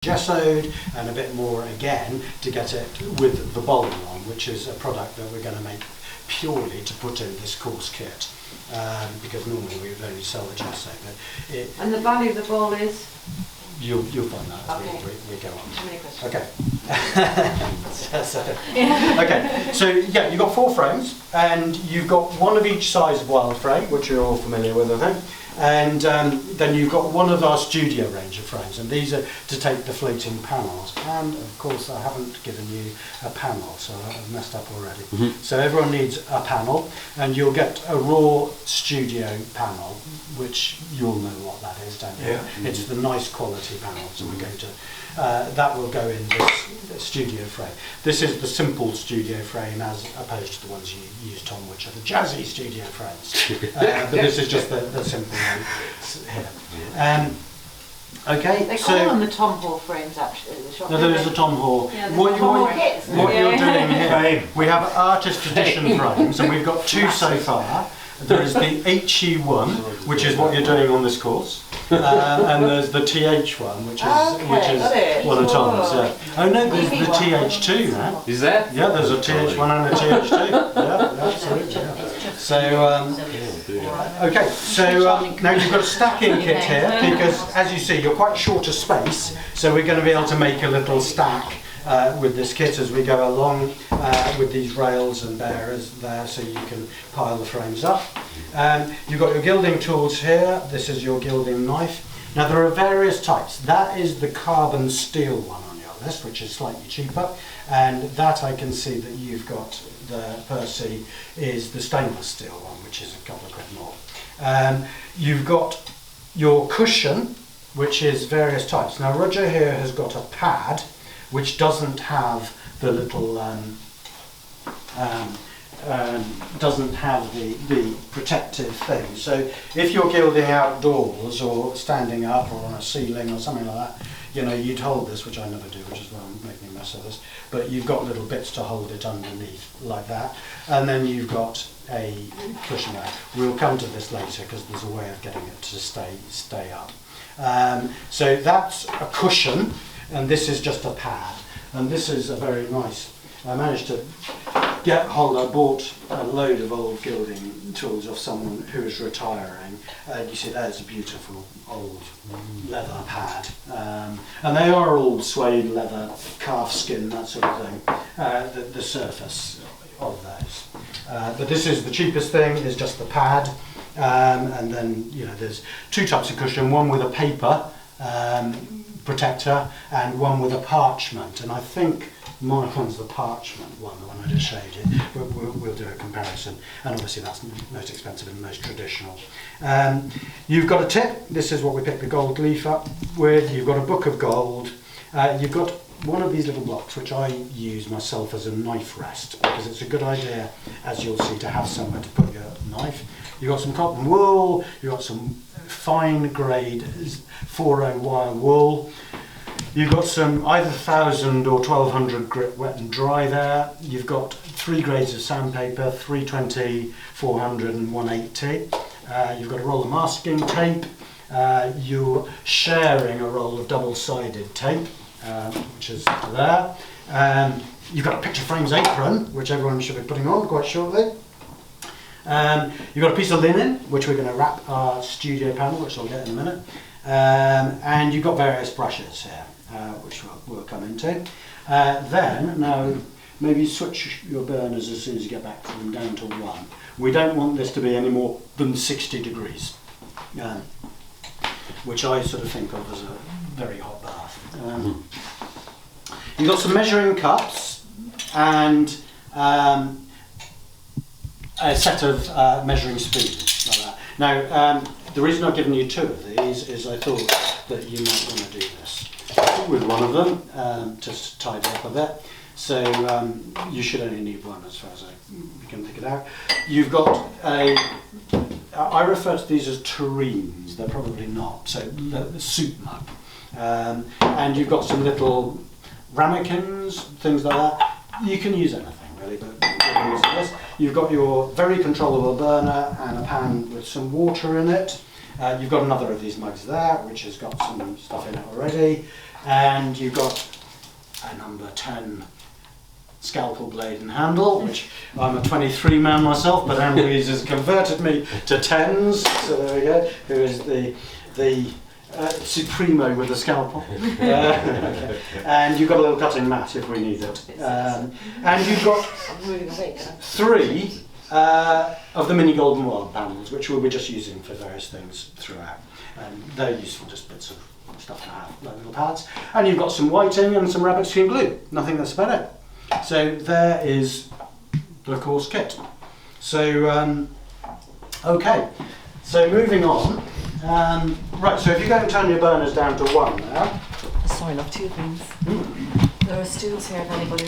gessoed, and a bit more again to get it with the bowling on, which is a product that we're going to make purely to put in this course kit, because normally we would only sell the gesso. But and the value of the ball is? You'll find that as okay. we go on. How many questions? Okay. Okay, so yeah, you've got 4 frames, and you've got one of each size of wild frame, which you're all familiar with, I think. And then you've got one of our studio range of frames, and these are to take the floating panels. And of course I haven't given you a panel, so I've messed up already. So everyone needs a panel, and you'll get a raw studio panel, which you'll know what that is, don't you? Yeah. It's the nice quality panels, and we're going to that will go in this studio frame. This is the simple studio frame as opposed to the ones you use, Tom, which are the jazzy studio frames. But this is just the simple one here. Okay, they call them the Tom Hall frames actually. The shop, no, there is the Tom Hall. Yeah, what you're doing here, we have artist edition frames, and we've got 2 so far. There is the HE1, which is what you're doing on this course, and there's the TH1, which is one of Tom's. Yeah. Oh no, there's the TH2 now. Is there? Yeah, there's a TH1 and a TH2. Yeah, absolutely. Yeah. So, okay, so now you've got a stacking kit here, because as you see, you're quite short of space, so we're going to be able to make a little stack with this kit as we go along, with these rails and bearers there, so you can pile the frames up. You've got your gilding tools here. This is your gilding knife. Now there are various types. That is the carbon steel one on your list, which is slightly cheaper, and that I can see that you've got, the Percy is the stainless steel one, which is a couple of quid more. You've got your cushion, which is various types. Now Roger here has got a pad which doesn't have the little doesn't have the protective thing. So if you're gilding outdoors or standing up or on a ceiling or something like that, you know, you'd hold this, which I never do, which is why I'm making a mess of this, but you've got little bits to hold it underneath like that, and then you've got a cushion there. We'll come to this later because there's a way of getting it to stay up. So that's a cushion, and this is just a pad, and this is a very nice, I managed to get hold, I bought a load of old gilding tools off someone who was retiring, and you see there's a beautiful old leather pad, and they are all suede leather, calf skin, that sort of thing, the surface of those. But this is the cheapest thing, is just the pad, and then, you know, there's 2 types of cushion, one with a paper protector and one with a parchment, and I think my one's the parchment one, the one I just showed you. We'll do a comparison, and obviously that's most expensive and most traditional. You've got a tip. This is what we picked the gold leaf up with. You've got a book of gold. You've got one of these little blocks, which I use myself as a knife rest, because it's a good idea, as you'll see, to have somewhere to put your knife. You've got some cotton wool. You've got some fine grade 4-0 wire wool. You've got some either 1000 or 1200 grit wet and dry there. You've got 3 grades of sandpaper, 320, 400 and 180. You've got a roll of masking tape. You're sharing a roll of double-sided tape, which is there. You've got a picture frames apron, which everyone should be putting on quite shortly. You've got a piece of linen, which we're going to wrap our studio panel, which I'll get in a minute. And you've got various brushes here, which we'll come into. Then, now, maybe switch your burners as soon as you get back to them down to 1. We don't want this to be any more than 60 degrees, which I sort of think of as a very hot bath. You've got some measuring cups and a set of measuring spoons like that. Now, the reason I've given you 2 of these is I thought that you might want to do this with one of them, just to tidy up a bit. So you should only need 1 as far as I can pick it out. You've got I refer to these as tureens, they're probably not, so the soup mug. And you've got some little ramekins, things like that. You can use anything really, but we're using this. You've got your very controllable burner and a pan with some water in it. You've got another of these mugs there, which has got some stuff in it already. and you've got a number 10 scalpel blade and handle, which I'm a 23 man myself, but Anne Louise has converted me to 10s, so there we go, who is the supremo with the scalpel. And you've got a little cutting mat if we need it. And you've got I'm moving away now. 3 of the mini golden wild panels, which we'll be just using for various things throughout. And they're useful, just bits of stuff to have, like little pads. And you've got some whiting and some rabbit skin glue, nothing less about it. So there is the course kit. So, okay, so moving on. Right, so if you go and turn your burners down to 1 now. Sorry, love, 2 things. There are stools here if anybody